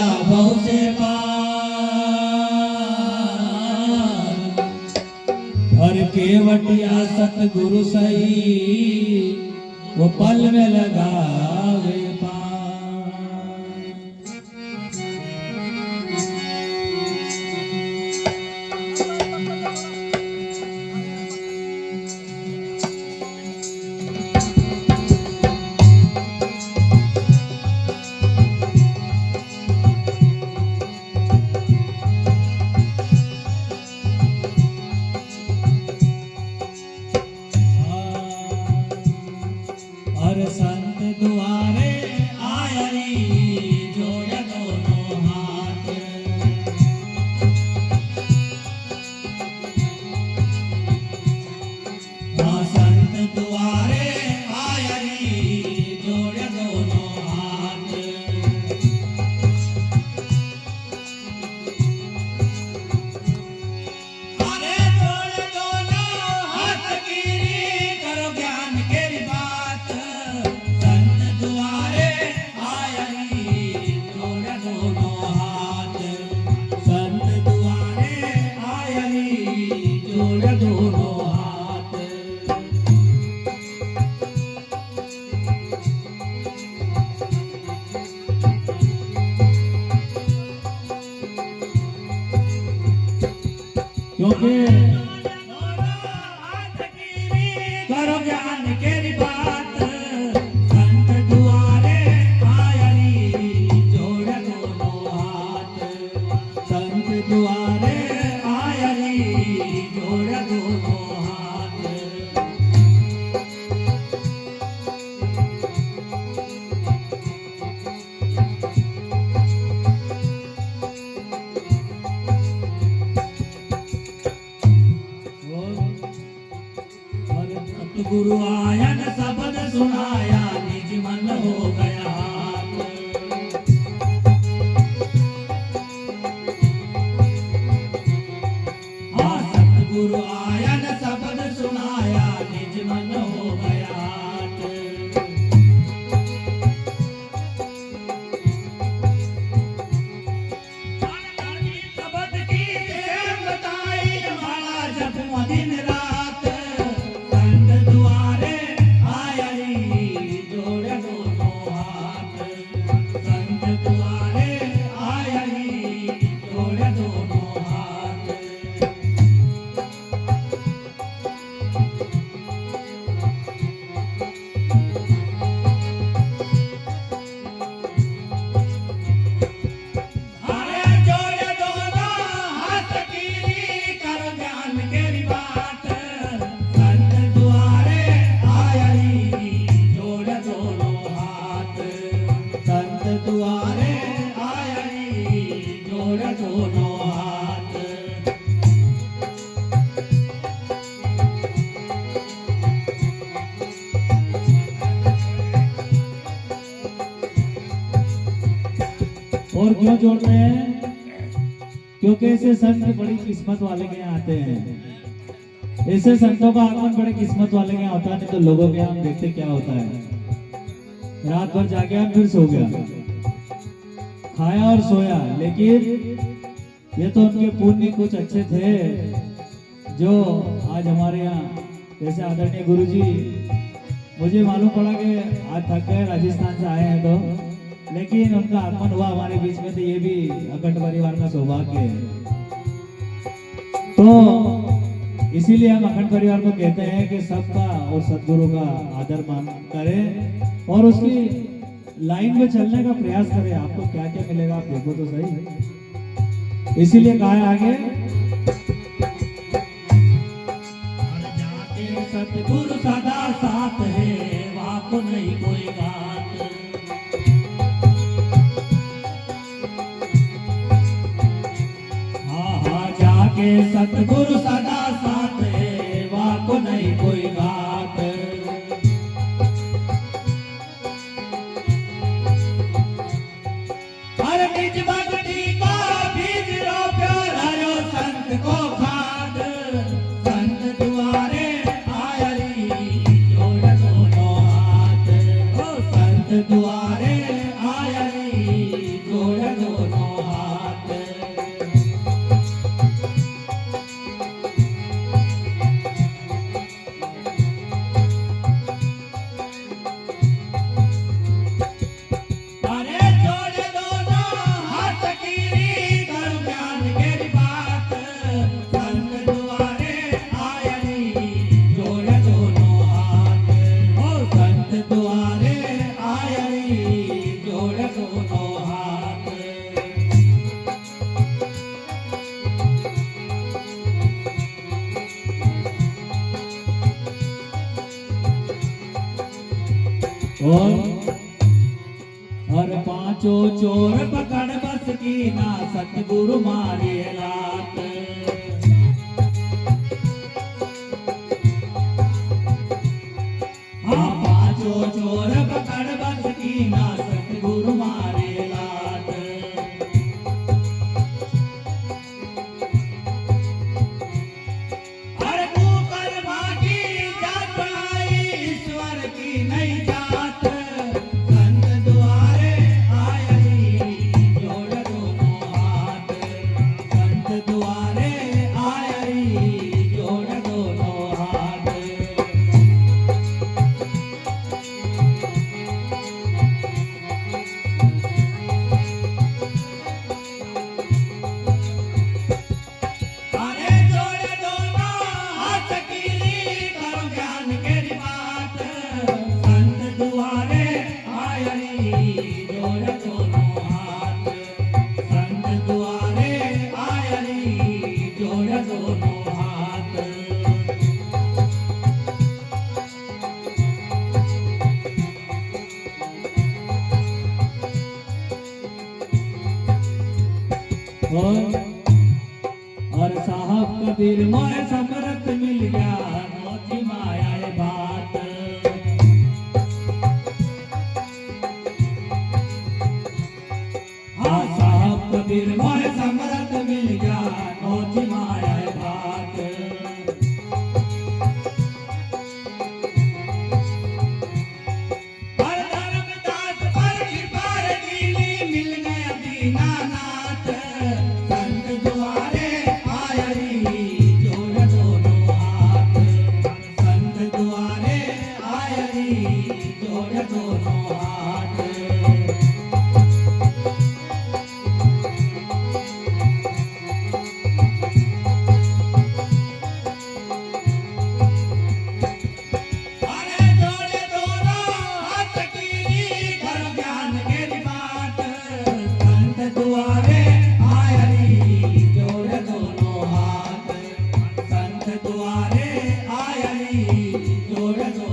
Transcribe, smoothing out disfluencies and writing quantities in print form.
गया बहु से हर केवटिया सतगुरु सही वो पल में लगावे संत दुआरे आयरी जोड़ दोनों हाथ संत दुआरे आयरी जोड़ दोनों हाथ अरे जोड़ दोनों हाथ गिरी करो ज्ञान के बात क्योंकि करो ज्ञान केरी बात संत दुआरे आयरी जोड़ दोनों हाथ संत दुआरे आयरी जोड़ दोनों हाथ गुरु आया न शब्द सुनाया निज मन हो गया हाँ सतगुरु आया न शब्द सुनाया निज मन हो गया शब्द की बताई माला जप दिन रात दुआरे आयरी जोड़ दोनों हाथ संत दुआरे आयरी जोड़ दोनों हाथ अरे जोड़ दोनों हाथ की करो ज्ञान केरी बात संत दुआरे आयरी जोड़ दोनों हाथ संत दुआरे आयरी जोड़ दोनों हाथ और क्यों जोड़ते हैं? क्योंकि ऐसे संत बड़ी किस्मत वाले के यहाँ आते हैं। ऐसे संतों का आगमन बड़े किस्मत वाले के यहाँ होता है। नहीं तो लोगों के यहाँ देखते क्या होता है, रात भर जागे फिर सो गया, खाया और सोया। लेकिन ये तो उनके पुण्य कुछ अच्छे थे जो आज हमारे यहाँ जैसे आदरणीय गुरुजी, मुझे मालूम पड़ा कि आज थक गए, राजस्थान से आए हैं तो, लेकिन उनका आगमन हुआ हमारे बीच में, तो ये भी अखंड परिवार का सौभाग्य है। तो इसीलिए हम अखंड परिवार को कहते हैं कि सबका और सदगुरु का आदर मान करें और उसकी लाइन में चलने का प्रयास करें। आपको क्या क्या मिलेगा आप देखो तो सही। इसीलिए कहा है आगे, सतगुरु सदा साथ है, वहाँ को नहीं कोई बात। हाँ हाँ जाके सतगुरु सदा साथ है, वहाँ को नहीं कोई बात। हर निज भक्ति का बीज रो प्यार हरो संत को खाद, संत दुआरे दुआरे आयरी जोड़ दोनों और पांचों चोर पकड़ बस की ना सतगुरु मारे लात। हाँ पांचों चोर पकड़ बस की ना सतगुरु मारे लात। अरे ऊपर भागी जात बनाई ईश्वर की नई जात। संत द्वारे आई जोड़ दोनों हाथ। संत द्वारे आई जोड़ दोनों हाथ। अरे जोड़ दोनों हाथ कीली करो ज्ञान केरी बात। संत द्वारे आई जोड़ दोनों हाथ। संत द्वारे आई जोड़ दोनों हाथ। और साहब कबीर मोरे समरथ मिल गया नौची माया बात। हाँ साहब कबीर मोरे समरथ मिल गया नौची माया बात। पर धर्मदास पर कृपा लीली मिल गया दीनानाथ। संत द्वारे आई जोड़ दोनों हाथ। संत द्वारे आई जोड़ दोनों हाथ। अरे जोड़े दोनों हाथ कीनी करो ज्ञान केरी बात। संत द्वारे आई जोड़ दोनों हाथ। संत द्वारे आई जोड़ दोनों